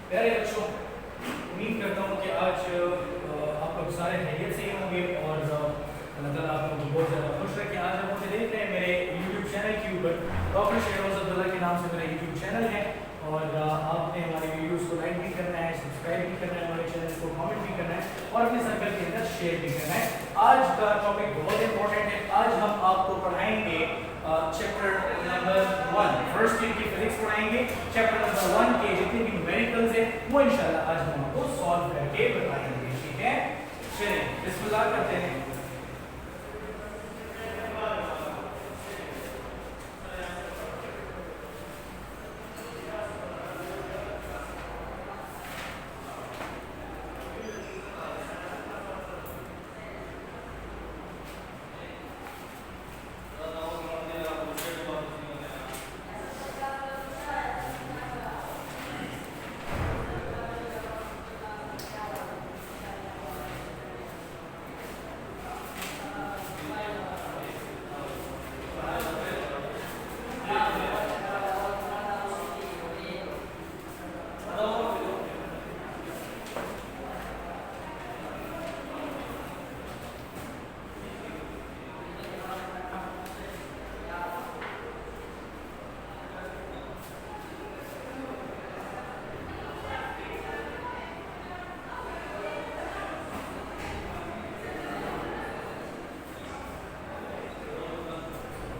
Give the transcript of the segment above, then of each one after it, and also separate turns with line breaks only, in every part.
प्यारे बच्चों, उम्मीद करता हूँ कि आज आप लोग सारे खैरियत से ही होंगे और अल्लाह ताला आप लोगों को बहुत ज़्यादा खुश रखे। आज आप मुझे देख रहे हैं मेरे यूट्यूब चैनल के ऊपर, डॉक्टर शेहरोज़ अब्दुल्ला के नाम से मेरा यूट्यूब चैनल है और आपने हमारे वीडियोस को लाइक भी करना है, सब्सक्राइब भी करना है, हमारे चैनल को कमेंट भी करना है और अपने सर्कल के अंदर शेयर भी करना है। आज का टॉपिक बहुत इंपॉर्टेंट है। आज हम आपको पढ़ाएंगे चैप्टर नंबर 1, फर्स्ट ईयर की फिजिक्स पढ़ाएंगे। चैप्टर नंबर 1 के जितने भी न्यूमेरिकल्स हैं वो इंशाल्लाह आज हम आपको सॉल्व करके बताएंगे। ठीक है, चलिए बिस्मिल्लाह करते हैं।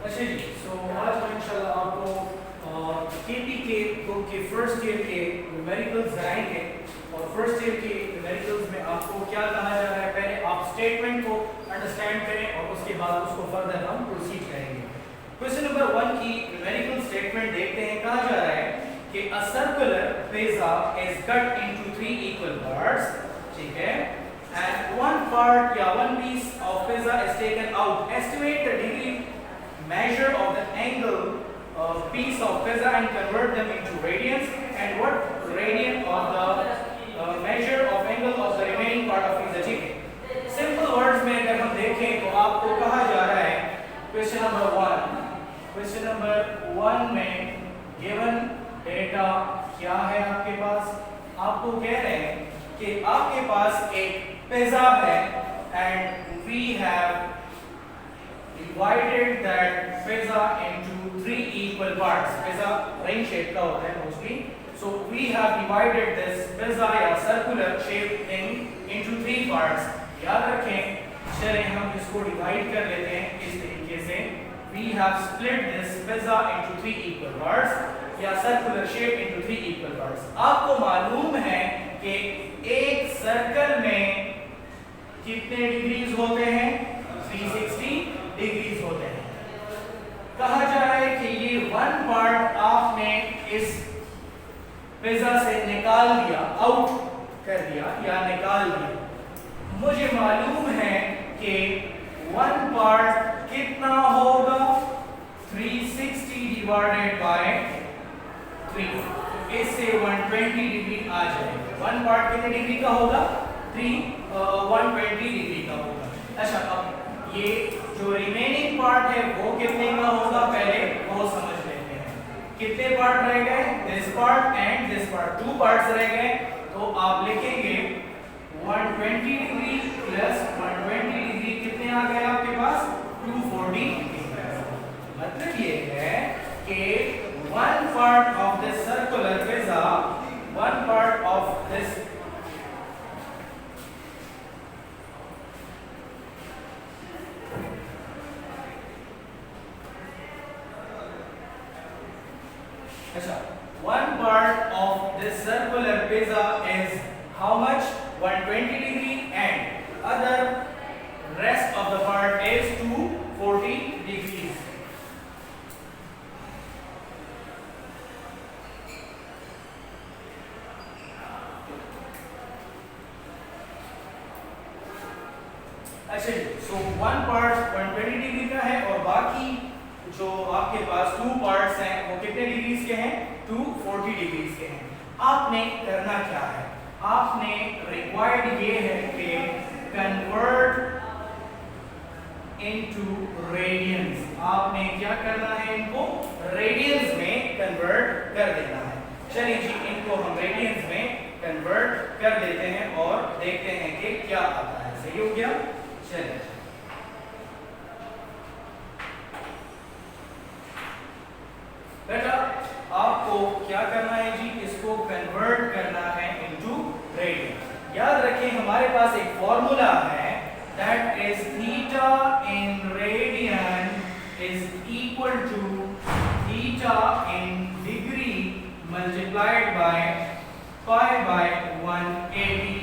अच्छा जी, सो आज हम इंशाल्लाह आपको केपी के बुक के फर्स्ट ईयर के न्यूमेरिकल्स कराएंगे और फर्स्ट ईयर के न्यूमेरिकल्स में आपको क्या कहा जा रहा है, पहले आप स्टेटमेंट को अंडरस्टैंड करें और उसके बाद उसको फर्दर हम प्रोसीड करेंगे। क्वेश्चन नंबर 1 की न्यूमेरिकल स्टेटमेंट देखते हैं। कहा जा रहा है कि a circular pizza is cut into 3 equal parts, ठीक है, एंड वन पार्ट या one piece of pizza is taken out. Estimate the degree measure of the angle piece of pizza and convert them into radians, and what radian of the measure of angle of the remaining part of pizza। ठीक है, simple words में अगर हम देखें तो आपको कहा जा रहा है क्वेश्चन नंबर 1 में गिवन डेटा क्या है आपके पास। आपको कह रहे हैं कि आपके पास एक पिज़्ज़ा है and we have divided that pizza into 3 equal parts। pizza ring shape का होता है mostly, so we have divided this pizza या circular shaped thing into 3 parts। याद रखें, चलिए हम इसको डिवाइड कर लेते हैं इस तरीके से। we have split this pizza into 3 equal parts या circular shape into 3 equal parts। आपको मालूम है कि एक सर्कल में कितने डिग्रीज होते हैं, 360 डिग्रीज होते हैं। कहा जा रहा है कि ये वन पार्ट आपने इस पिज़्ज़ा से निकाल दिया, आउट कर दिया या निकाल दिया। मुझे मालूम है कि वन पार्ट कितना होगा, 360 डिवाइडेड बाय 3, इससे 120 डिग्री आ जाएगा। वन पार्ट कितने डिग्री का होगा, 120 डिग्री का होगा। अच्छा, अब ये जो रिमेनिंग पार्ट है वो कितने का होगा, पहले वो समझ लेते हैं। कितने पार्ट रह गए, this part and this part, 2 parts रह गए। तो आप लिखेंगे 120 डिग्री प्लस 120 डिग्री कितने आ गए आपके पास, 240 डिग्री। मतलब ये है कि one part of this circular pizza, one part of this अच्छा, one part of this circular pizza is how much, 120 degree, and other rest of the part is 240 degrees। अच्छा, so one part 120 degree का है और बाकी जो आपके पास 2 parts हैं वो कितने डिग्रीज के हैं, 240 डिग्रीज के हैं। आपने करना क्या है, आपने रिक्वायर्ड ये है कि कन्वर्ट इनटू रेडियंस। आपने क्या करना है, इनको रेडियंस में कन्वर्ट कर देना है। चलिए जी, इनको हम रेडियंस में कन्वर्ट कर देते हैं और देखते हैं कि क्या आता है। सही हो गया? चलिए बेटा आपको क्या करना है जी, इसको कन्वर्ट करना है इनटू रेडियन। याद रखें हमारे पास एक फॉर्मूला है, that is theta in radian is equal to theta in degree multiplied by pi by 180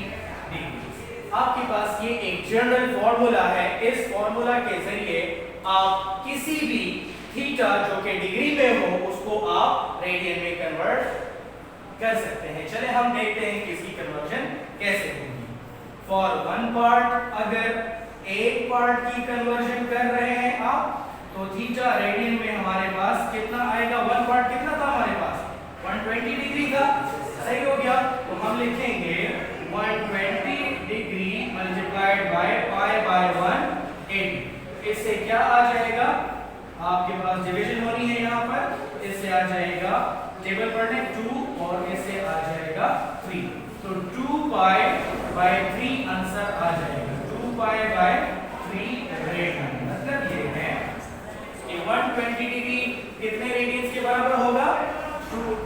degree. आपके पास ये एक जनरल फॉर्मूला है। इस फॉर्मूला के जरिए आप किसी भी थीटा जो कि डिग्री में हो उसको आप रेडियन में कन्वर्ट कर सकते हैं। चले हम देखते हैं कि इसकी कन्वर्जन कैसे होगी। फॉर वन पार्ट, अगर एक पार्ट की कन्वर्जन कर रहे हैं आप, तो थीटा रेडियन में हमारे पास कितना आएगा? वन पार्ट कितना था हमारे पास? 120 डिग्री था। सही हो गया? तो हम लिखेंगे 120 degree multiplied by pi by 180। इससे क्या आ जाएगा? आपके पास डिवीजन होनी है यहाँ पर, इससे आ जाएगा टेबल पर 2 और इससे आ जाएगा 3। तो 2 पाई बाय 3 आंसर आ जाएगा 2 पाई बाय 3 रेडियन। मतलब ये है कि 120 डिग्री कितने रेडियंस के बराबर होगा?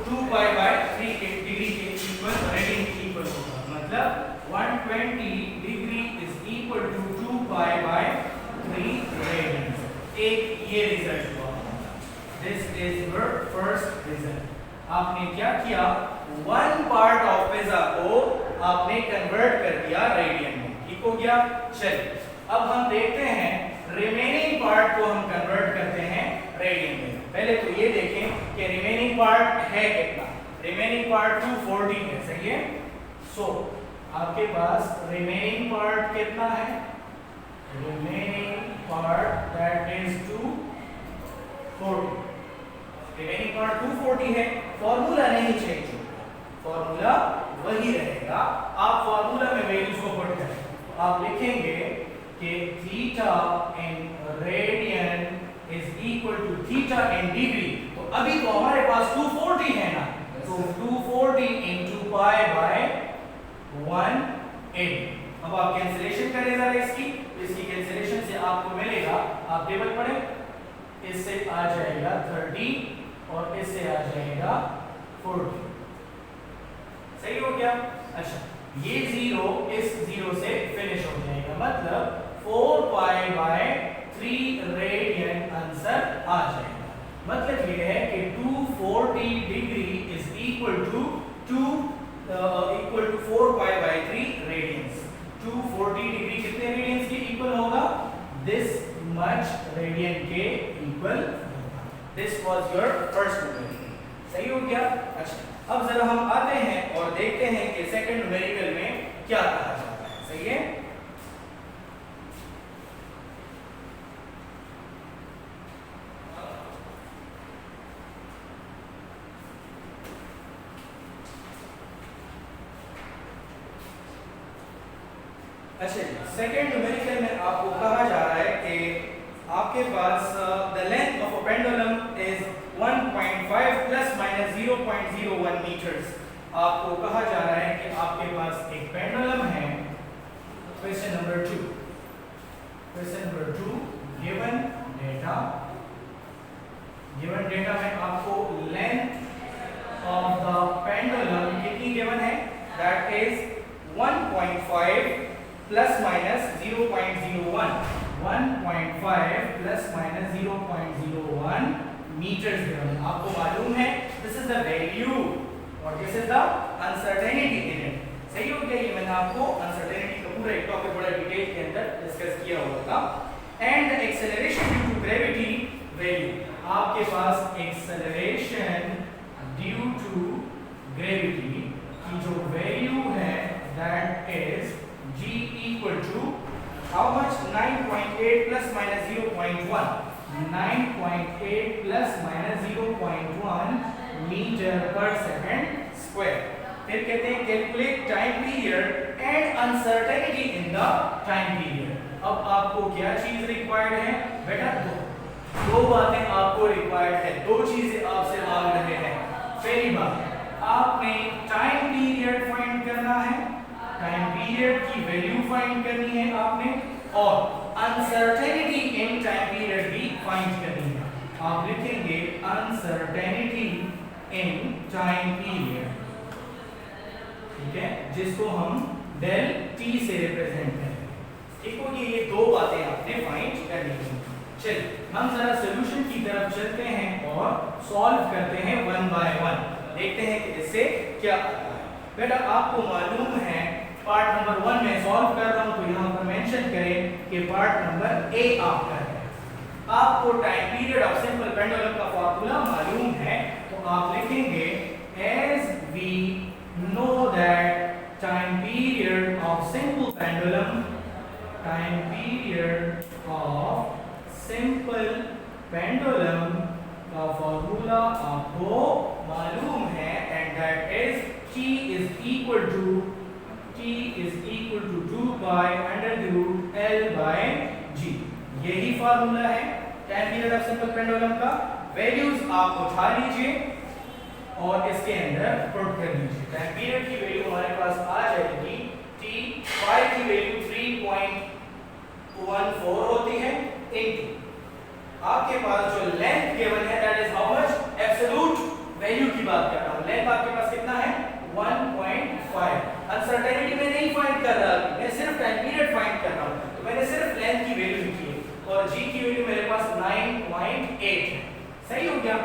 2 पाई बाय 3 डिग्री के इक्वल, रेडियन के इक्वल होगा। मतलब 120 degree is equal to 2 pi by 3 radian. एक ये रिजल्ट हुआ। This is your first result. आपने क्या किया? वन पार्ट ऑफ पिज्जा को आपने कन्वर्ट कर दिया रेडियन में। ठीक हो गया? चलिए अब हम देखते हैं रिमेनिंग पार्ट को हम कन्वर्ट करते हैं रेडियन में। पहले तो ये देखें कि रिमेनिंग पार्ट है कितना। रिमेनिंग पार्ट 240 है। सही है? सो आपके पास रिमेनिंग पार्ट कितना है? remaining part that is 240। remaining part 240 है। फॉर्मूला नहीं चेंज होगा, फॉर्मूला वही रहेगा। आप फॉर्मूला में वैल्यूज को पुट करें तो आप लिखेंगे कि theta in radian is equal to theta in degree. तो अभी तो हमारे पास 240 है ना, तो 240 into पाई बाय 180। अब आप कैंसिलेशन करें जरा इसकी कैंसिलेशन से आपको मिलेगा, आप टेबल पढ़ें, इससे आ जाएगा 30 और इससे आ जाएगा 40। सही हो गया? अच्छा, ये 0 इस 0 से फिनिश हो जाएगा। मतलब 4 पाई बाय 3 रेडियन आंसर आ जाएगा। मतलब ये है कि 240 degree is equal to 4 pi by 3 radians. 240 degree कितने रेडियंस के इक्वल होगा? दिस मच रेडियन के इक्वल होगा। This was your first numerical. सही हो गया? अच्छा, अब जरा हम आते हैं और देखते हैं कि सेकंड न्यूमेरिकल में क्या कहा जाता है। सही है? अच्छा, सेकेंड न्यूमेरिकल में आपको कहा जा रहा है कि आपके पास the length of a pendulum is 1.5 plus minus 0.01 metres. आपको कहा जा रहा है कि आपके पास एक पेंडुलम है। क्वेश्चन नंबर 2, गिवन डेटा में आपको लेंथ ऑफ द पेंडुलम कितनी गिवन है? That is 1.5 plus minus 0.01, 1.5 plus minus 0.01 metres given. आपको मालूम है दिस इज द वैल्यू और this is the uncertainty in it. सही हो गया? ये मैंने आपको अनसर्टेनिटी का पूरा एक टॉपिक बड़ा डिटेल के अंदर डिस्कस किया हुआ था। And acceleration due to gravity value, आपके पास एक्सेलरेशन ड्यू टू ग्रेविटी की जो वैल्यू है that is g equal to how much? 9.8 plus minus 0.1, 9.8 plus minus 0.1 meter per second square। फिर कहते हैं calculate time period and uncertainty in the time period. अब आपको क्या चीज रिक्वायर्ड है बेटा? दो बातें आपको रिक्वायर्ड है, दो चीजें आपसे मांग रहे हैं। पहली बात आपने टाइम पीरियड फाइंड करना है, टाइम पीरियड की वैल्यू फाइंड करनी है आपने, और अनसर्टेनिटी इन टाइम पीरियड भी फाइंड करनी है। आप लिखेंगे अनसर्टेनिटी इन टाइम पीरियड, ठीक है, जिसको हम डेल टी से रिप्रेजेंट करेंगे। ठीक होगी, ये दो बातें आपने फाइंड करनी है। चलिए हम जरा सॉल्यूशन की तरफ चलते हैं और सॉल्व करते हैं वन बाय वन, देखते हैं कि इससे क्या आता है। बेटा आपको मालूम है पार्ट नंबर 1 में सॉल्व कर रहा हूं, तो यहां पर मेंशन करें कि पार्ट नंबर ए आपका है। आपको time period of simple pendulum का फार्मूला मालूम है, तो आप लिखेंगे as we know that time period of simple pendulum, time period of simple pendulum का फार्मूला आपको मालूम है, and that is T is equal to 2 by under the root L by G। यही फार्मूला है time period of simple pendulum का। Values आप उठा लीजिए और इसके अंदर पुट कर दीजिए। टाइम पीरियड की वैल्यू हमारे पास आ जाएगी T, y की वैल्यू 3.14 होती है, इनटू आपके पास जो लेंथ गिवन है that is how much, absolute value की बात कर रहा हूं। लेंथ आपके पास कितना है 1.5। अनसर्टेनिटी में नहीं फाइंड कर रहा, मैं सिर्फ टाइम पीरियड फाइंड कर रहा हूं, तो मैंने सिर्फ लेंथ की वैल्यू लिखी है और g की वैल्यू मेरे पास 9.8 है। सही हो गया।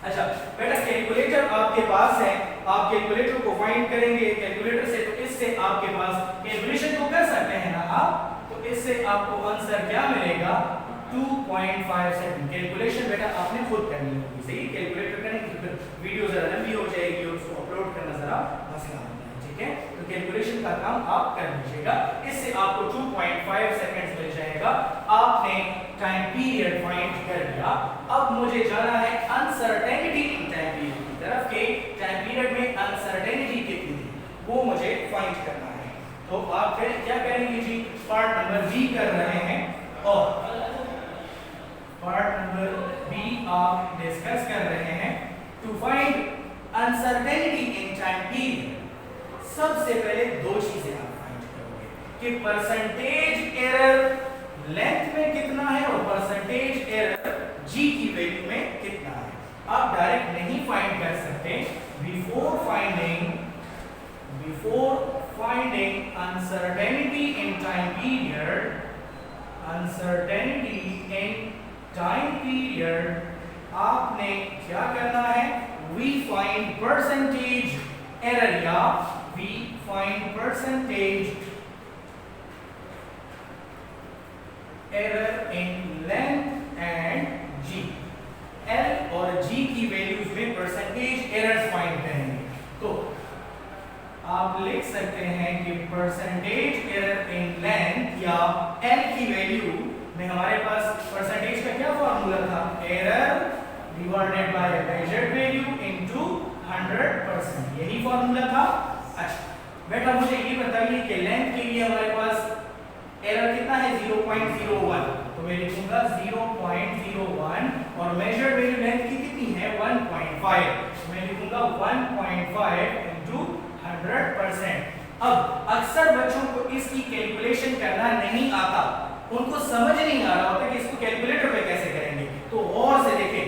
अच्छा बेटा कैलकुलेटर आपके पास है, आप कैलकुलेटर को फाइंड करेंगे कैलकुलेटर से, तो इससे आपके पास कैलकुलेशन तो कर सकते हैं ना आप, तो इससे आपको आंसर क्या मिलेगा 2.5 सेकंड। कैलकुलेशन बेटा आपने खुद करनी होगी, सही। कैलकुलेटर करेंगे फिर वीडियो जरा लंबी हो जाएगी और उसको अपलोड करना जरा मसला होता है, ठीक है। तो कैलकुलेशन का काम आप कर लीजिएगा, इससे आपको 2.5 सेकंड्स मिल जाएगा। आपने टाइम पीरियड फाइंड कर लिया। अब मुझे जाना है अनसर्टेनिटी इन टाइम पीरियड की तरफ के टाइम पीरियड में अनसर्टेनिटी कितनी थी वो मुझे फाइंड करना है। तो आप फिर क्या करेंगे जी, पार्ट नंबर बी कर रहे हैं और पार्ट नंबर बी आप डिस्कस कर रहे हैं। To find uncertainty in time period सबसे पहले दो चीजें आप फाइंड करोगे कि परसेंटेज एरर लेंथ में कितना है और परसेंटेज एरर जी की वैल्यू में कितना है। आप डायरेक्ट नहीं फाइंड कर सकते। Before finding uncertainty in time period, uncertainty in time period आपने क्या करना है, वी फाइंड परसेंटेज एरर या we find percentage error in length and G. L और जी की वैल्यूज में परसेंटेज एरर्स फाइंड करेंगे। तो आप लिख सकते हैं कि परसेंटेज एरर इन लेंथ या एल की वैल्यू में हमारे पास परसेंटेज का क्या फार्मूला था, error divided by measured value into 100%, यही फार्मूला था। अच्छा बेटा मुझे ये बताइए कि लेंथ के लिए हमारे पास एरर कितना है 0.01, तो मैं लिखूंगा 0.01 और मेजर्ड वैल्यू लेंथ की कितनी है 1.5, तो मैं लिखूंगा 1.5 इनटू 100%। अब अक्सर बच्चों को इसकी कैलकुलेशन करना नहीं आता, उनको समझ नहीं आ रहा होता कि इसको कैलकुलेटर पे कैसे करेंगे। तो और से देखें,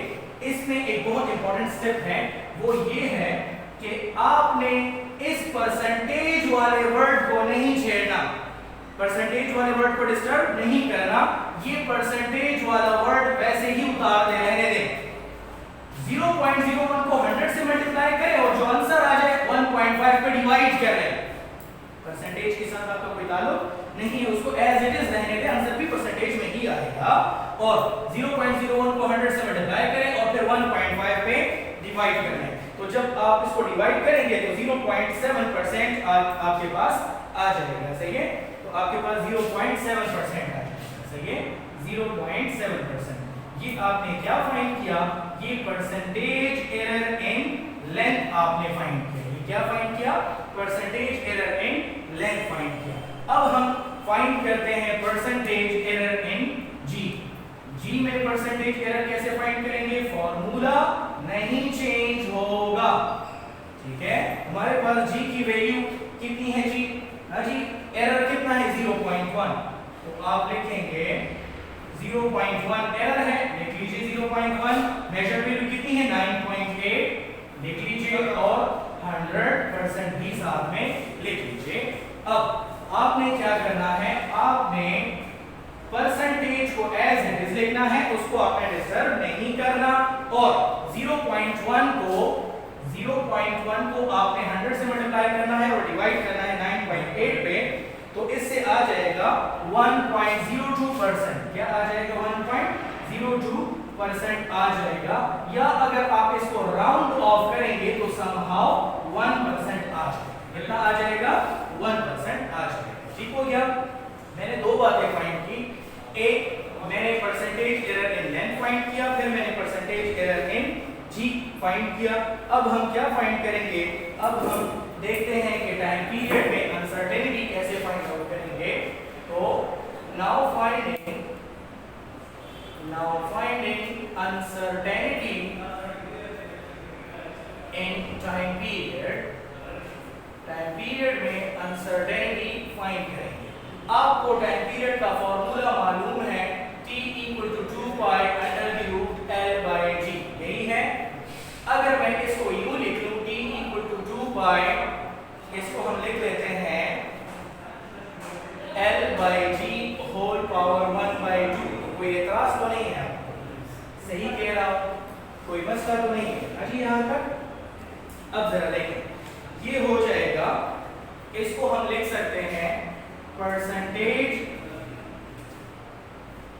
इसमें एक बहुत इंपॉर्टेंट स्टेप है, वो ये है कि आपने इस परसेंटेज वाले वर्ड को नहीं छेड़ना, परसेंटेज वाले वर्ड को डिस्टर्ब नहीं करना। ये परसेंटेज वाला वर्ड वैसे ही उतार दे, रहने दें। 0.01 को 100 से मल्टीप्लाई करें और जो आंसर आ जाए 1.5 पे डिवाइड करें। परसेंटेज के साथ आपका कोई ताल्लुक नहीं है, उसको एज इट इज रहने दें, आंसर भी परसेंटेज में ही आएगा। और 0.01 को 100 से मल्टीप्लाई करें और फिर 1.5 पे डिवाइड करें। तो जब आप इसको डिवाइड करेंगे तो 0.7% आपके पास आ जाएगा, सही है। तो आपके पास 0.7% आ जाएगा, सही है, 0.7%। ये आपने क्या फाइंड किया, ये परसेंटेज एरर इन लेंथ आपने फाइंड किया। ये क्या फाइंड किया, percentage error in length find किया। अब हम फाइंड करते हैं परसेंटेज एरर इन जी। जी में परसेंटेज एरर कैसे फाइंड करेंगे, फॉर्मूला नहीं चेंज होगा, ठीक है, हमारे पास g की वैल्यू कितनी है जी? हाँ जी, एरर कितना है? 0.1। तो आप लिखेंगे 0.1 एरर है, लिख लीजिए 0.1। मेजर वैल्यू कितनी है? 9.8 लिख लीजिए और 100% भी साथ में लिख लीजिए। अब आपने क्या करना है, आपने परसेंटेज को एज इट इज लिखना है, उसको आपने डिस्टर्ब नहीं करना, और 0.1 को आपने 100 से मल्टीप्लाई करना है और डिवाइड करना है 9.8 पे, तो इससे आ जाएगा 1.02%। क्या आ जाएगा? 1.02% आ जाएगा, या अगर आप इसको राउंड ऑफ करेंगे तो समहाउ 1% आ जाएगा। कितना आ जाएगा? 1% आ जाएगा। ठीक हो गया? मैंने दो बातें फाइंड की, एक मैंने percentage error in length find किया, फिर मैंने percentage error in G find किया। अब हम क्या फाइंड करेंगे? अब हम देखते हैं कि टाइम पीरियड में अनसर्टेनिटी कैसे फाइंड आउट करेंगे। तो now finding uncertainty in time period में अनसर्टेनिटी फाइंड करेंगे। आपको टाइम पीरियड का फॉर्मूला मालूम है, t = 2 पाई √L/g, यही है। अगर मैं इसको यूं लिख लूं, t = 2 पाई, इसको हम लिख लेते हैं L/g होल पावर 1/2। कोई एतराज तो नहीं है? सही कह रहा हूं, कोई मसला तो नहीं है? अजी यहां तक। अब जरा देखें, ये हो जाएगा, इसको हम लिख सकते हैं percentage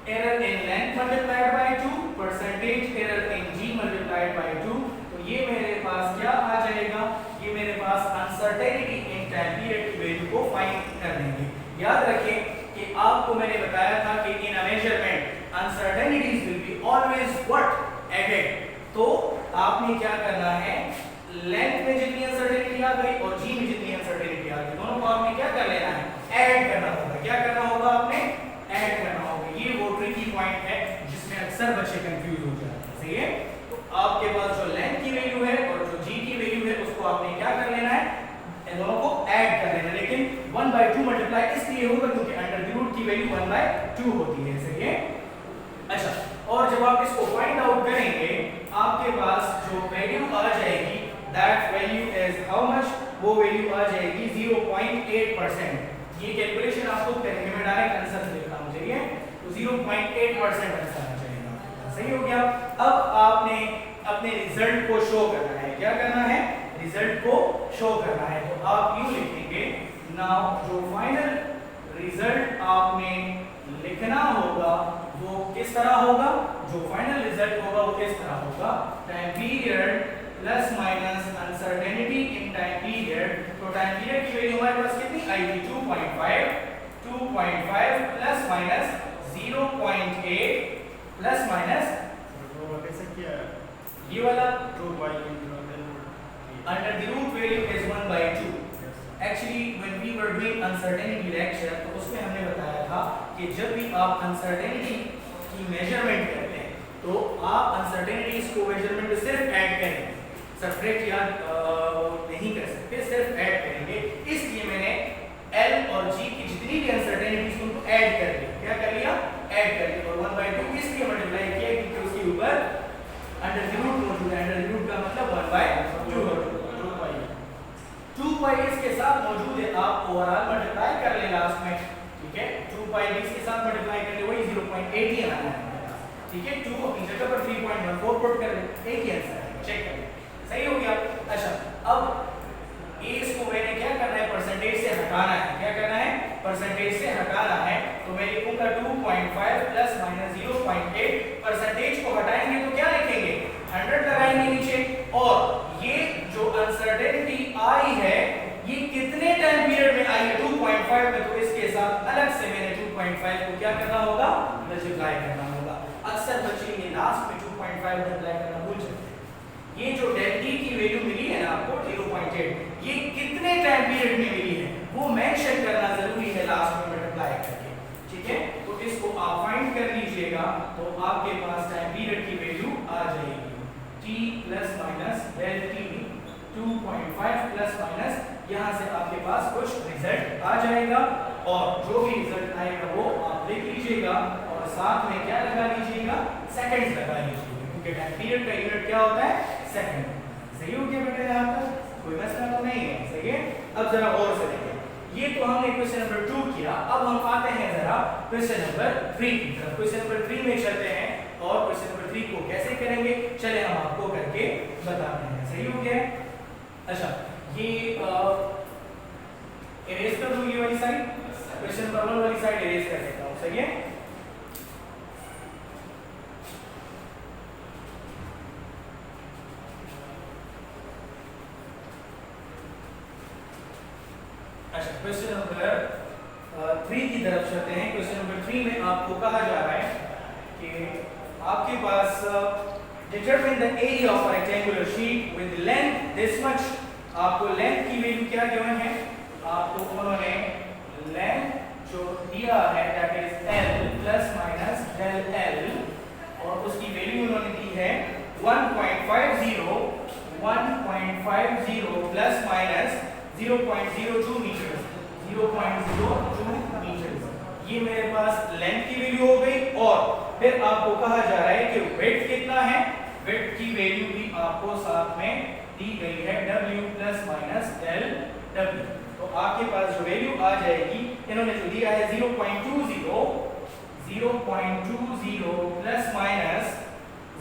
error in length multiplied by 2, percentage error in G multiplied by 2। तो ये मेरे पास क्या आ जाएगा? ये मेरे पास अनसर्टेनिटी इन टाइम पीरियड की वैल्यू को फाइंड कर लेंगे। याद रखें कि आपको मैंने बताया था कि in a measurement uncertainties will be always what added. तो आपने क्या करना है, लेंथ में जितनी अनसर्टेनिटी आ गई और जी में जितनी अनसर्टेनिटी आ गई, दोनों को आपने क्या कर लेना है? ऐड करना होगा। क्या करना होगा? आपने ऐड करना होगा। ये वो ट्रिकी पॉइंट है जिसमें अक्सर बच्चे कंफ्यूज हो जाते हैं। सही है? तो आपके पास जो लेंथ की वैल्यू है और जो जी की वैल्यू है, उसको आपने क्या कर लेना है? इन दोनों को ऐड कर लेना। लेकिन 1/2 मल्टीप्लाई इसलिए होगा क्योंकि अंडर द रूट की वैल्यू 1/2 होती है। सही है? अच्छा, और जब आप इसको फाइंड आउट करेंगे, आपके पास जो वैल्यू आ जाएगी, that value is how much? वो वैल्यू आ जाएगी 0.8%। ये कैलकुलेशन आप खुद करेंगे, मैं डायरेक्ट आंसर लिख रहा हूं। चलिए, तो 0.8% आंसर आ जाएगा। सही हो गया? अब आपने अपने रिजल्ट को शो करना है। क्या करना है? रिजल्ट को शो करना है। तो आप यूं लिखेंगे, नाउ जो फाइनल रिजल्ट आपने लिखना होगा वो किस तरह होगा? जो फाइनल रिजल्ट होगा वो किस तरह होगा? Time period plus minus uncertainty in time period. तो टाइम पीरियड की वैल्यू हमारे पास कितनी आई थी? 2.5 प्लस माइनस 0.8 प्लस माइनस
कैसे किया है?
ये वाला
2 by
under the root value is 1/2. Actually when we were doing uncertainty lecture, तो उसमें हमने बताया था कि जब भी आप uncertainty की मेजरमेंट करते हैं तो आप uncertainties को मेजरमेंट में सिर्फ ऐड करेंगे, सब्ट्रैक्ट या नहीं कर सकते, सिर्फ ऐड करेंगे। इसलिए मैंने L और G की जितनी भी uncertainties उनको ऐड कर लिया। क्या कर लिया? ऐड कर लिया। और 1/2 इसलिए मल्टीप्लाई किया क्योंकि उसके ऊपर अंडर द रूट मौजूद है। अंडर द रूट का मतलब 1/2 2 पाई इसके साथ मौजूद है, आप ओवरऑल मल्टीप्लाई कर ले लास्ट में। ठीक है, 2 पाई इसके साथ मल्टीप्लाई कर ले, वही 0.8 ही आना है। ठीक है, 2 अपनी जगह पर 3.14 पुट कर ले, एक ही आंसर है। चेक कर ले, सही हो गया। अच्छा, अब इसको मैंने क्या करना है? परसेंटेज से हटाना है। क्या करना है? परसेंटेज से हटाना है। तो मैं लिखूंगा 2.5 प्लस माइनस 0.8। परसेंटेज को हटाएंगे तो क्या लिखेंगे? 100 लगाएंगे नीचे। और ये जो अनसर्टेनिटी आई है ये कितने टाइम पीरियड में आई है? 2.5 में। तो इसके साथ अलग से मैंने 2.5 को क्या करना होगा? मल्टीप्लाई करना होगा। अक्सर बच्चे ये लास्ट में 2.5 मल्टीप्लाई करना भूल जाते हैं। ये जो डेल टी की वैल्यू मिली है ना आपको 0.8, ये कितने टाइम पीरियड में मिली है वो मेंशन करना जरूरी है लास्ट में मल्टीप्लाई करके। ठीक है, तो इसको आप फाइंड कर लीजिएगा। तो आपके पास टाइम पीरियड की वैल्यू आ जाएगी t plus minus del T 2.5 plus minus यहाँ से आपके पास कुछ रिजल्ट आ जाएगा और जो भी रिजल्ट आएगा वो आप लिख लीजिएगा और साथ में क्या लगा लीजिएगा, सेकंड्स लगा लीजिएगा, क्योंकि टाइम पीरियड का यूनिट क्या होता है, सेकंड। सही हो गया बेटा, यहाँ तक कोई मसला तो नहीं है, सही है। अब जरा और से देखिए, ये तो हमने क्वेश्चन नंबर 2 किया, अब हम आते हैं जरा क्वेश्चन नंबर 3 की तरफ। क्वेश्चन नंबर 3 में चलते हैं और क्वेश्चन नंबर 3 को कैसे करेंगे चले हम आपको करके बताते हैं। सही हो गया। अच्छा, ये इरेज कर दूं ये वाली साइड, क्वेश्चन नंबर 1 वाली साइड इरेज कर देता हूं। सही है। अच्छा, क्वेश्चन नंबर 3 की तरफ चलते हैं। क्वेश्चन नंबर 3 में आपको कहा जा रहा है कि आपके पास determine the area of a rectangular sheet with length this much. आपको लेंथ की वैल्यू क्या गिवन है, आपको उन्होंने लेंथ जो दिया है that is l plus minus del l और उसकी वैल्यू उन्होंने दी है 1.50 प्लस माइनस 0.02 मीटर, 0.02 मीटर। ये मेरे पास लेंथ की वैल्यू हो गई और फिर आपको कहा जा रहा है कि विड्थ कितना है, विड्थ की वैल्यू भी आपको साथ में दी गई है w plus minus del w। तो आपके पास जो वैल्यू आ जाएगी, इन्होंने जो दिया है 0.20 प्लस माइनस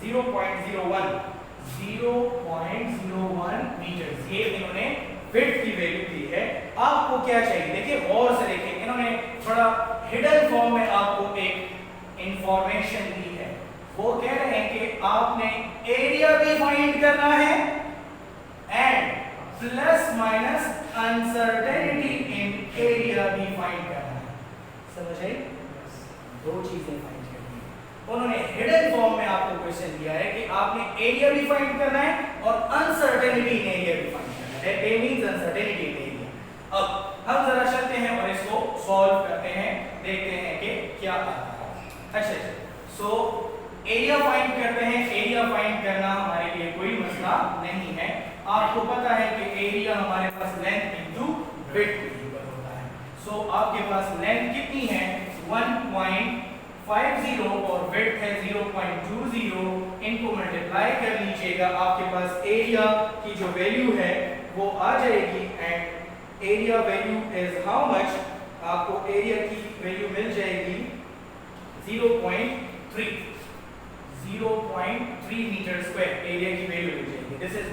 0.01 मीटर, ये इन्होंने विड्थ की वैल्यू दी है। आपको क्या चाहिए, देखिए गौर से देखिए, इन्होंने थोड़ा हिडन फॉर्म में आपको एक इंफॉर्मेशन दी है। वो कह रहे हैं कि आपने एरिया भी फाइंड करना है and plus minus uncertainty in area भी फाइंड करना है। समझ आई? दो चीजें फाइंड करनी है। उन्होंने हिडन फॉर्म में आपको क्वेश्चन दिया है कि आपने एरिया भी फाइंड करना है और अनसर्टेनिटी इन एरिया भी फाइंड करना है। That means uncertainty in area. अब हम जरा चलते हैं और इसको सॉल्व करते हैं, देखते हैं कि क्या आता है। अच्छा, सो एरिया फाइंड करते हैं। एरिया फाइंड करना हमारे लिए कोई मसला नहीं है। आपको पता है कि एरिया हमारे पास लेंथ इनटू विड्थ इक्वल होता है। सो आपके पास लेंथ कितनी है 1.50 और विड्थ है 0.20। इनको मल्टीप्लाई कर लीजिएगा, आपके पास एरिया की जो वैल्यू है वो आ जाएगी and area value is how much, आपको एरिया की वैल्यू मिल जाएगी 0.3 मीटर स्क्वायर एरिया की वैल्यू मिल जाएगी। This is the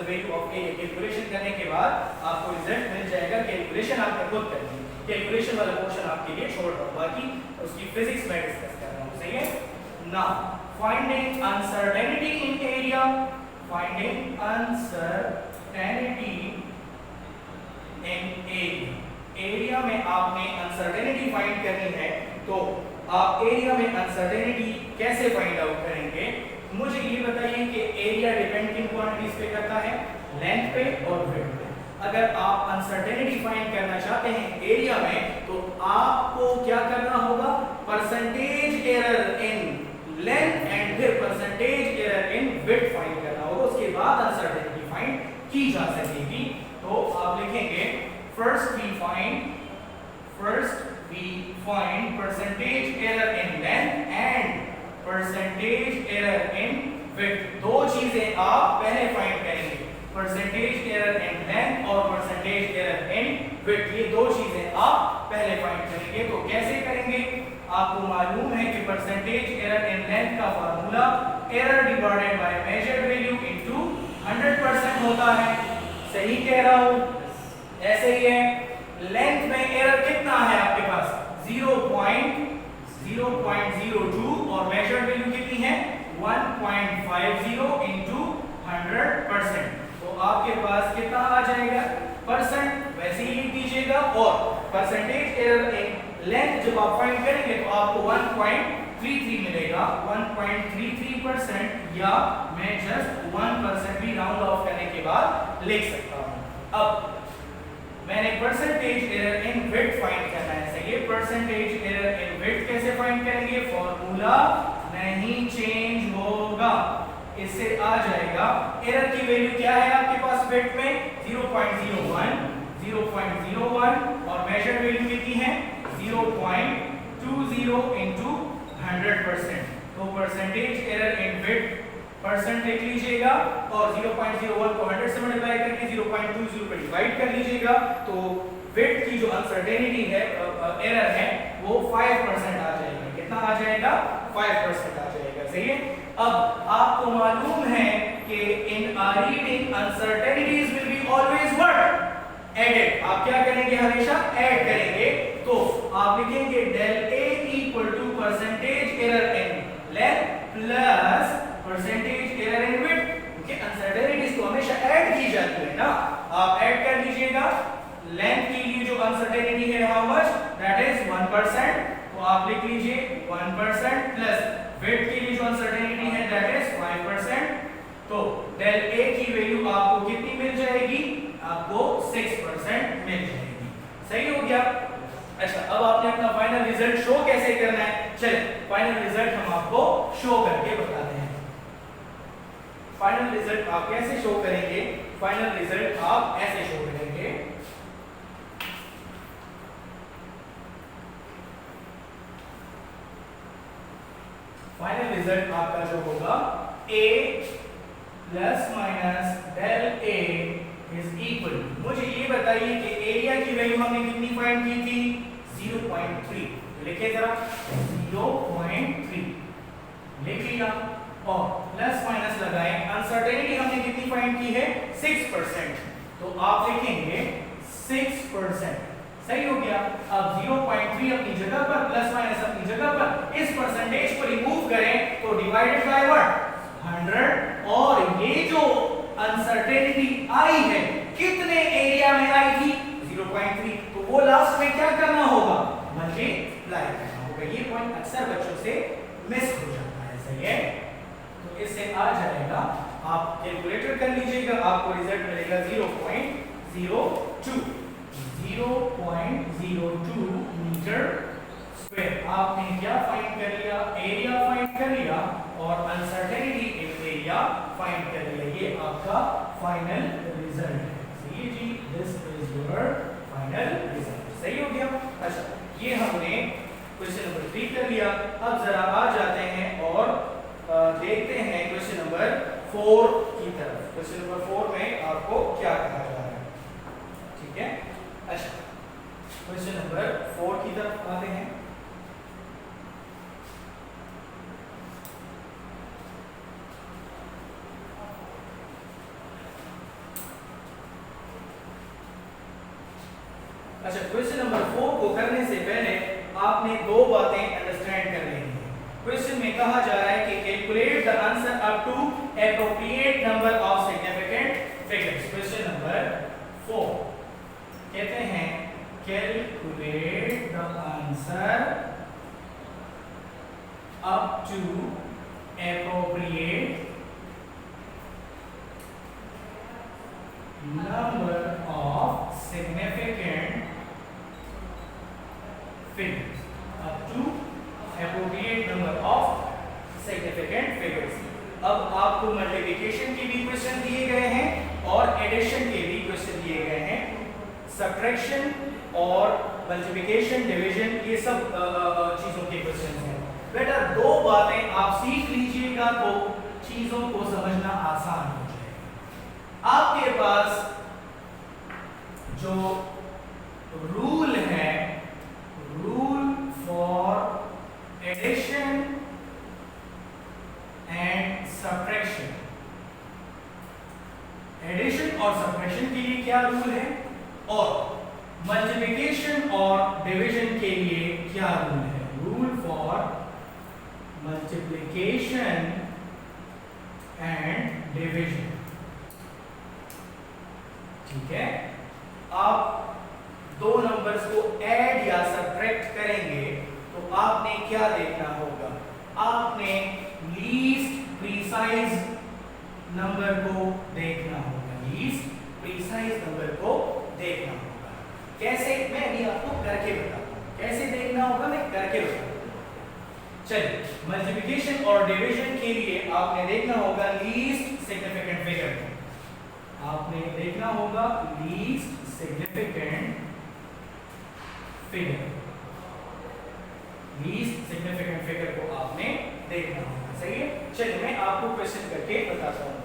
value of area. Calculation करने के बाद आपको रिजल्ट मिल जाएगा। कैलकुलेशन आपने खुद करनी है, कैलकुलेशन वाला पोर्शन आपके लिए छोड़ रहा हूं, बाकी उसकी फिजिक्स में डिस्कस कर रहा हूं। सही है। नाउ फाइंडिंग अनसर्टेनिटी इन एरिया, फाइंडिंग अनसर्टेनिटी इन एरिया। एरिया में आपने अनसर्टेनिटी फाइंड करनी है, तो आप एरिया में अनसर्टेनिटी कैसे फाइंड आउट करेंगे? मुझे ये बताइए कि एरिया डिपेंड किन क्वांटिटीज पे करता है, लेंथ पे और विड्थ पे। अगर आप अनसर्टेनिटी फाइंड करना चाहते हैं एरिया में, तो आपको क्या करना होगा, percentage error in length and फिर percentage error in width find करना होगा। उसके बाद अनसर्टेनिटी फाइंड की जा सकेगी। तो आप लिखेंगे first we find percentage error in length and percentage error in width। दो चीजें आप पहले फाइंड करेंगे, percentage error in length और percentage error in width। ये दो चीजें आप पहले फाइंड करेंगे। तो कैसे करेंगे? आपको मालूम है कि percentage error in length का formula error divided by measured value into 100% होता है। सही कह रहा हूं? ऐसे ही है। लेंथ में एरर कितना है आपके पास 0.02 और मेजर्ड वैल्यू कितनी है 1.50 into 100%। तो आपके पास कितना आ जाएगा परसेंट, वैसे ही लिख दीजिएगा। और परसेंटेज एरर इन लेंथ जब आप फाइंड करेंगे तो आपको 1.33 मिलेगा। 1.33% या मैं जस्ट 1% भी राउंड ऑफ करने के बाद लिख सकता हूं। अब मैंने percentage error in width find करना है। सही है। परसेंटेज एरर इन विड्थ कैसे फाइंड करेंगे? फॉर्मूला नहीं चेंज होगा, इससे आ जाएगा। एरर की वैल्यू क्या है आपके पास फिट में 0.01 0.01 और मेजर वैल्यू कितनी है 0.20 into 100%। तो percentage error in width percent लिख लीजिएगा और 0.01 को 100 से मल्टीप्लाई करके 0.20 पे डिवाइड कर लीजिएगा तो विड्थ की जो अनसर्टेनिटी है एरर है वो 5% आ जाएगा। कितना आ जाएगा 5% आ जाएगा। सही है। अब आपको मालूम है कि in reading uncertainties will be always what added. आप क्या करेंगे हमेशा ऐड करेंगे। तो आप लिखेंगे del a equal to percentage error in length plus percentage error in width. क्योंकि अनसर्टेनिटीज तो हमेशा ऐड की जाती है ना। आप ऐड कर लीजिएगा। लेंथ के लिए जो अनसर्टेनिटी है हाउ मच दैट इज 1%। तो आप लिख लीजिए 1% प्लस विड्थ के लिए जो अनसर्टेनिटी है दैट इज 5%। तो del a की वैल्यू आपको कितनी मिल जाएगी आपको 6% मिल जाएगी। सही हो गया। अच्छा अब आपने अपना फाइनल रिजल्ट शो कैसे करना है। चलिए फाइनल रिजल्ट हम आपको शो करके बताते हैं। फाइनल रिजल्ट आप कैसे शो करेंगे। फाइनल रिजल्ट आप ऐसे शो करेंगे। फाइनल रिजल्ट आपका जो होगा a plus minus del a is equal. मुझे ये बताइए कि एरिया की वैल्यू हमने कितनी फाइंड की थी 0.3। लिखिए जरा 0.3 लिख लिया और प्लस माइनस लगाएं। अनसर्टेनिटी हमने कितनी फाइंड की है 6%। तो आप लिखेंगे 6%। सही हो गया। अब 0.3 अपनी जगह पर प्लस माइनस अपनी जगह पर इस परसेंटेज को रिमूव करें तो डिवाइडेड बाय व्हाट 100। और ये जो अनसर्टेनिटी आई है कितने एरिया में आई थी 0.3। तो वो लास्ट में क्या करना होगा मल्टीप्लाई करना होगा। ये पॉइंट अक्सर बच्चों से मिस हो जाता है। सही है। तो इससे आ जाएगा आप कैलकुलेटर कर लीजिएगा आपको रिजल्ट मिलेगा 0.02 मीटर स्क्वायर। आपने क्या फाइंड कर लिया एरिया फाइंड कर लिया और अनसर्टेनिटी इन एरिया फाइंड कर लिया। ये आपका फाइनल रिजल्ट है। सही जी this is your final result. सही हो गया। अच्छा ये हमने क्वेश्चन नंबर 3 कर लिया। अब जरा आ जाते हैं और देखते हैं क्वेश्चन नंबर 4 की तरफ। क्वेश्चन नंबर 4 में आपको क्या कहा जा रहा है। ठीक है। अच्छा क्वेश्चन नंबर 4 की तरफ आते हैं। अच्छा क्वेश्चन नंबर 4 को करने से पहले आपने दो बातें अंडरस्टैंड कर लेनी है। क्वेश्चन में कहा जा रहा है कि calculate the answer up to appropriate number of significant figures. Question number 4 कहते हैं calculate the answer up to appropriate number of significant figures up to appropriate number of significant figures। अब आपको मल्टीप्लिकेशन के भी क्वेश्चन दिए गए हैं और एडिशन के भी क्वेश्चन दिए गए हैं। सब्ट्रैक्शन और मल्टीप्लिकेशन डिवीजन ये सब चीजों के क्वेश्चन हैं। बेटा दो बातें आप सीख लीजिएगा तो चीजों को समझना आसान हो जाएगा। आपके पास जो रूल है rule for addition and subtraction. Addition और सब्ट्रैक्शन के लिए क्या रूल है और मल्टीप्लिकेशन और डिवीजन के लिए क्या रूल है। Rule for multiplication and division. ठीक है। आप दो नंबर्स को ऐड या सब्ट्रैक्ट करेंगे तो आपने क्या देखना होगा। आपने लीस्ट प्रीसाइज नंबर को देखना होगा। लीस्ट प्रीसाइज नंबर को देखना होगा। कैसे मैं भी आपको करके बताऊंगा कैसे देखना होगा। मैं करके बताऊंगा। चलिए मल्टीप्लिकेशन और डिवीजन के लिए आपने देखना होगा लीस्ट सिग्निफिकेंट फिगर को। आपने देखना होगा least significant figure, least significant figure को आपने देखना होगा। सही है, चलिए मैं आपको क्वेश्चन करके बताता हूँ।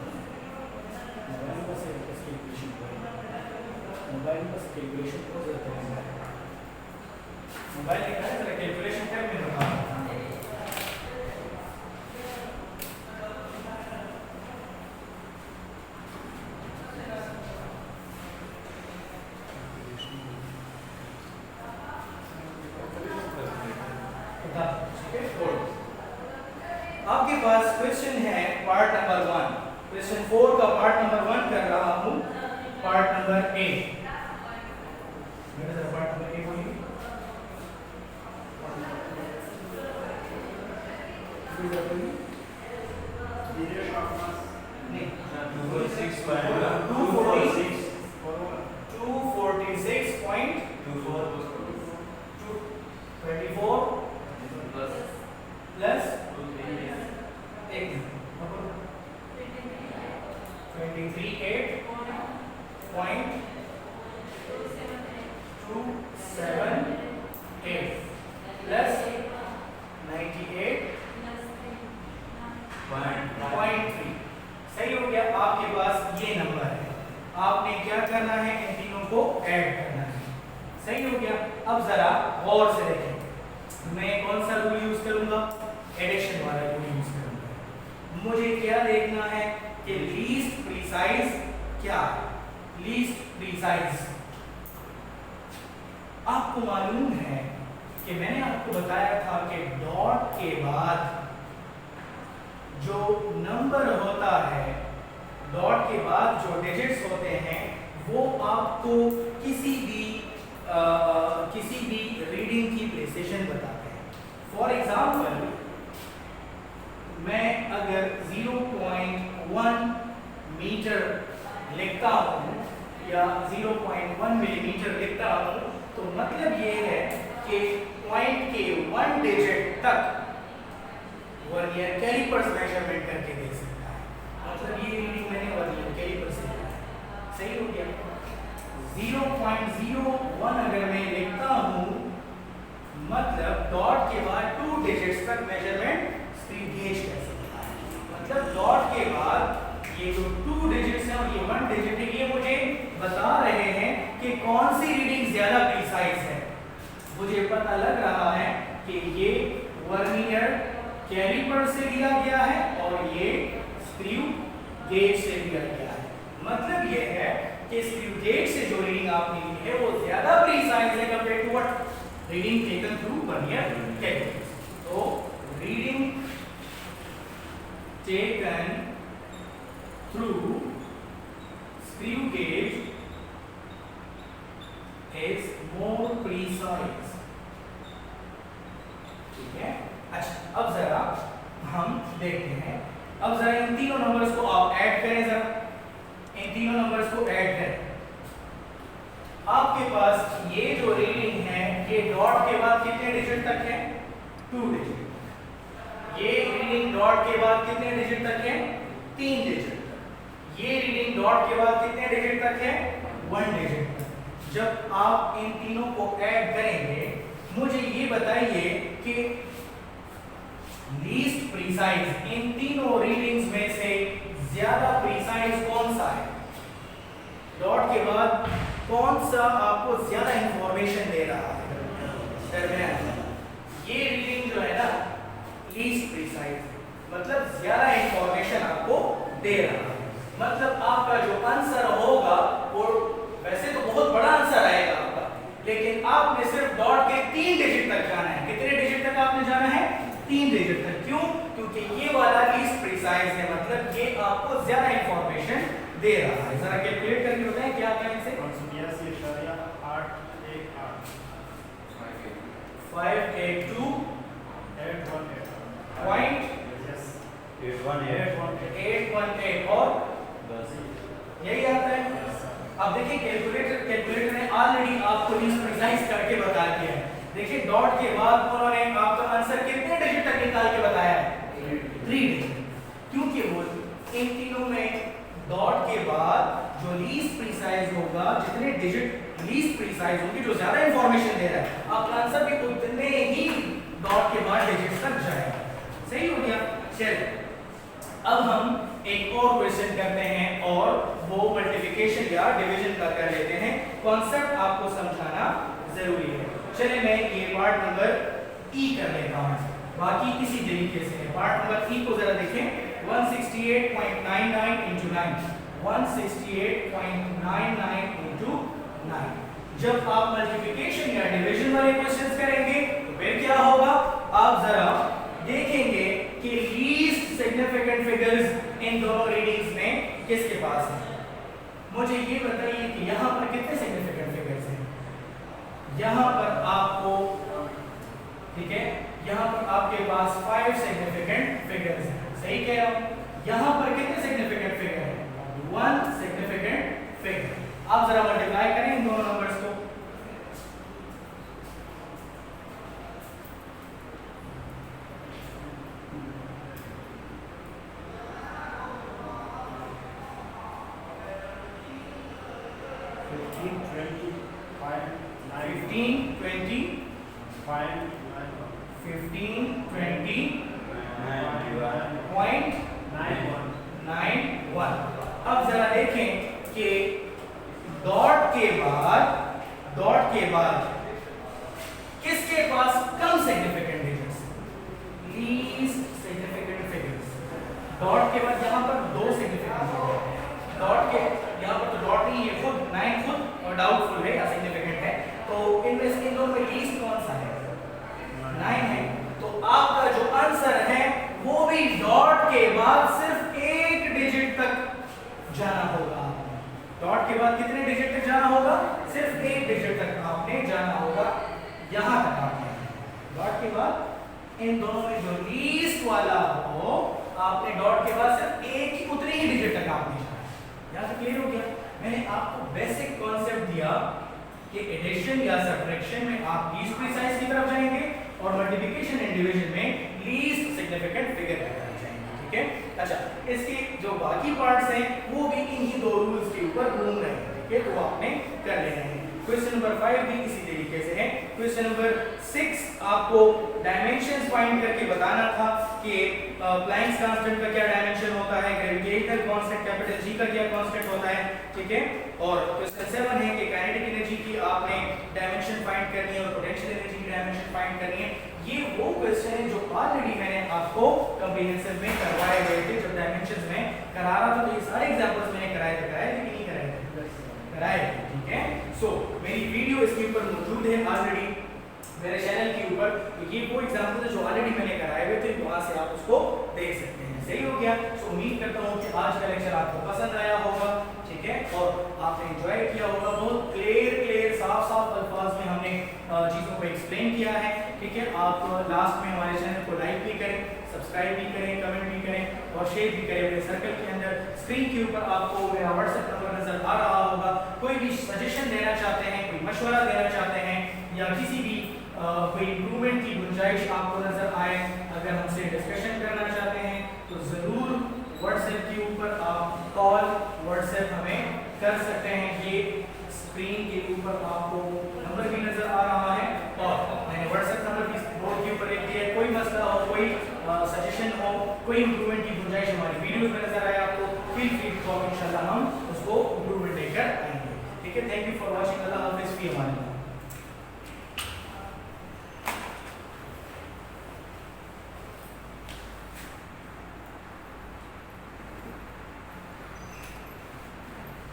मोबाइल बस कैलकुलेशन को जरूरत है, मोबाइल लिखा है जरा कैलकुलेशन कर मैं बता रहा हूँ। आपके पास क्वेश्चन है पार्ट नंबर 1, क्वेश्चन 4 का पार्ट नंबर 1 कर रहा हूं, पार्ट नंबर 8। मेरे जरा पार्ट नंबर 8 बोलिए। नहीं 246.24 प्लस 23.278 प्लस 98.3। सही हो गया। आपके पास ये नंबर है, आपने क्या करना है, इन तीनों को ऐड करना है। सही हो गया। अब जरा गौर से देखें, मैं कौन सा रूल यूज करूंगा, एडिशन वाला रूल यूज करूंगा। मुझे क्या देखना है कि लीस्ट प्रीसाइज क्या है, लीस्ट प्रीसाइज। आपको मालूम है कि मैंने आपको बताया था कि डॉट के बाद जो नंबर होता है, डॉट के बाद जो डिजिट्स होते हैं, वो आपको किसी भी रीडिंग की प्रिसिशन बताते हैं। फॉर एग्जाम्पल, मैं अगर 0.1 मीटर लिखता हूं या 0.1 मिलीमीटर लिखता हूं, तो मतलब ये है कि पॉइंट के 1 डिजिट तक वर्नियर कैलिपर्स मेजरमेंट करके दे सकता है। मतलब ये रीडिंग मैंने वर्नियर कैलिपर से लिया है। सही हो गया। 0.01 अगर मैं लिखता हूं, मतलब डॉट के बाद 2 डिजिट्स तक मेजरमेंट स्क्रू गेज कर सकता है। मतलब डॉट के बाद ये जो 2 डिजिट्स हैं और ये 1 डिजिट है, ये मुझे बता रहे हैं कि कौन सी रीडिंग ज्यादा प्रिसाइज है। मुझे पता लग रहा है कि ये वर्नियर कैलिपर से लिया गया है और ये स्क्रू गेज से लिया गया है। मतलब ये है कि स्क्रू गेज से जो रीडिंग आपने ली है वो ज्यादा प्रिसाइज है compare to what reading taken through vernier caliper. तो reading taken through screw gauge is more precise। ठीक है। अच्छा, अब जरा हम देखते हैं, अब जरा इन तीनों नंबर्स को आप ऐड करें, जरा इन तीनों नंबर्स को ऐड करें। आपके पास ये जो रीडिंग है, ये डॉट के बाद कितने डिजिट तक है, 2 डिजिट। ये रीडिंग डॉट के बाद कितने डिजिट तक है, 3 डिजिट तक। ये रीडिंग डॉट के बाद कितने डिजिट तक है, 1 डिजिट तक। जब आप इन तीनों को ऐड करेंगे, मुझे ये बताइए कि लीस्ट प्रिसाइज इन तीनों रीडिंग्स में से ज्यादा प्रिसाइज कौन सा है, डॉट के बाद कौन सा आपको ज्यादा इंफॉर्मेशन दे रहा है। दरमियान ये रीडिंग जो है ना, लीस्ट प्रिसाइज, मतलब ज्यादा इंफॉर्मेशन आपको दे रहा है। मतलब आपका जो आंसर होगा वो वैसे तो बहुत बड़ा आंसर आएगा आपका, लेकिन आपने सिर्फ डॉट के 3 डिजिट तक जाना है। कितने डिजिट तक आपने जाना है, 3 डिजिट तक। क्यों? क्योंकि ये वाला लीस्ट प्रिसाइज है, मतलब ये आपको ज्यादा इंफॉर्मेशन दे रहा है। जरा कैलकुलेट करके बताएं क्या क्या इनसे। 582.818 और यही आता है। अब देखिए कैलकुलेटर ने ऑलरेडी आपको लीस्ट प्रिसाइज करके बता दिया है। देखिए डॉट के बाद उन्होंने आपका आंसर कितने डिजिट तक निकाल के बताया है, 3 डिजिट। क्योंकि वो इन तीनों में डॉट के बाद जो लीस्ट प्रीसाइज होगा, जितने डिजिट लीस्ट प्रीसाइज होंगे, जो ज्यादा इंफॉर्मेशन दे रहा है, आपका आंसर भी उतने ही डॉट के बाद डिजिट तक जाएगा। सही हो गया। चलिए अब हम एक और क्वेश्चन करते हैं और वो मल्टीप्लिकेशन या डिवीजन का कर लेते हैं। कॉन्सेप्ट आपको समझाना जरूरी है। चलिए मैं ये पार्ट नंबर ई कर लेता हूं, बाकी इसी तरीके से है। पार्ट नंबर ई को जरा देखें। 168.99 into 9, 168.99 into 9। जब आप मल्टीप्लिकेशन या डिवीजन वाले क्वेश्चंस करेंगे तो फिर क्या होगा, आप जरा देखेंगे कि लीस्ट सिग्निफिकेंट फिगर्स इन दोनों रीडिंग्स में किसके पास है। मुझे ये बताइए कि यहाँ पर कितने सिग्निफिकेंट फिगर्स हैं। यहाँ पर आपको, ठीक है, यहाँ पर आपके पास 5 सिग्निफिकेंट फिगर्स हैं। सही कह रहा हूँ। यहाँ पर कितने सिग्निफिकेंट फिगर हैं? 1 सिग्निफिकेंट फिगर। आप जरा मल्टीप्लाई करें इन दोनों नंबर्स को। अब जरा देखें कि डॉट के बाद किसके पास कम significant digits? Least significant figures. Dot के बाद यहाँ पर 2 सिग्निफिकेंट फिगर, डॉट के यहाँ पर तो डॉट नहीं है, खुद 9 खुद और डाउटफुल है या सिग्निफिकेंट है, तो इनमें से इन दोनों में लीस्ट कौन सा है? 9 है। तो आपका जो आंसर है वो भी डॉट के बाद सिर्फ 1 डिजिट तक जाना होगा। डॉट के बाद कितने डिजिट तक जाना होगा? सिर्फ 1 डिजिट तक आपने जाना होगा। यहां तक आपने डॉट के बाद इन दोनों में जो लीस्ट वाला हो, आपने डॉट के बाद सिर्फ एक ही उतनी ही डिजिट तक आपने जाना। यहां तक क्लियर हो गया। मैंने आपको बेसिक कॉन्सेप्ट दिया कि एडिशन या सब्ट्रैक्शन में आप लीस्ट प्रीसाइज की तरफ जाएंगे और मल्टीप्लिकेशन एंड डिवीजन में लीस्ट सिग्निफिकेंट फिगर की तरफ जाएंगे। ठीक है। अच्छा, इसके जो बाकी पार्ट्स हैं वो भी इन्हीं 2 रूल्स के ऊपर घूम रहे हैं। ठीक है, तो आपने कर लेना है। क्वेश्चन नंबर 5 भी इसी तरीके से है। क्वेश्चन नंबर 6 आपको डायमेंशंस फाइंड करके बताना था कि प्लैंक्स कांस्टेंट का क्या डायमेंशन होता है, ग्रेविटेशनल कांस्टेंट कैपिटल जी का क्या कांस्टेंट होता है। ठीक है। और क्वेश्चन 7 है कि काइनेटिक एनर्जी की आपने डायमेंशन फाइंड करनी है और पोटेंशियल एनर्जी की डायमेंशन फाइंड करनी है। ये वो क्वेश्चन है जो ऑलरेडी मैंने आपको कॉम्प्रिहेंसिव में करवाए गए थे। जब डायमेंशंस में करा रहा था तो ये सारे एग्जांपल्स मैंने कराए थे कि नहीं कराए थे? कराए थे। ठीक है। सो मेरी वीडियो इसके ऊपर मौजूद है ऑलरेडी मेरे चैनल के ऊपर। तो ये वो एग्जांपल है जो ऑलरेडी मैंने कराए हुए थे, वहां से आप उसको देख सकते हैं। सही हो गया। सो उम्मीद करता हूं कि आज का लेक्चर आपको पसंद आया होगा। ठीक है, और आपने एंजॉय किया होगा। बहुत क्लियर साफ अल्फाज में हमने चीज़ों को एक्सप्लेन किया है। ठीक है। आप लास्ट में हमारे चैनल को लाइक भी करें, सब्सक्राइब भी करें, कमेंट भी करें और शेयर भी करें अपने सर्कल के अंदर। स्क्रीन के ऊपर आपको मेरा व्हाट्सएप नंबर नजर आ रहा होगा। कोई भी सजेशन देना चाहते हैं, कोई मशवरा देना चाहते हैं या किसी भी कोई इम्प्रूवमेंट की गुंजाइश आपको नजर आए, अगर हमसे डिस्कशन करना चाहते हैं तो ज़रूर व्हाट्सएप के ऊपर आप कॉल व्हाट्सएप हमें कर सकते हैं। ये स्क्रीन के ऊपर आपको नंबर भी नजर आ रहा है और मैंने व्हाट्सएप नंबर भी बोर्ड के ऊपर लिख दिया है। कोई मसला हो, कोई सजेशन हो, कोई इम्प्रूवमेंट की गुंजाइश हमारी वीडियोस में नजर आए आपको, फील फ्री टू टॉक। इंशाल्लाह हम उसको इम्प्रूवमेंट लेकर आएंगे। ठीक है। Thank you for watching. अल्लाह हाफिज़। फी अमान।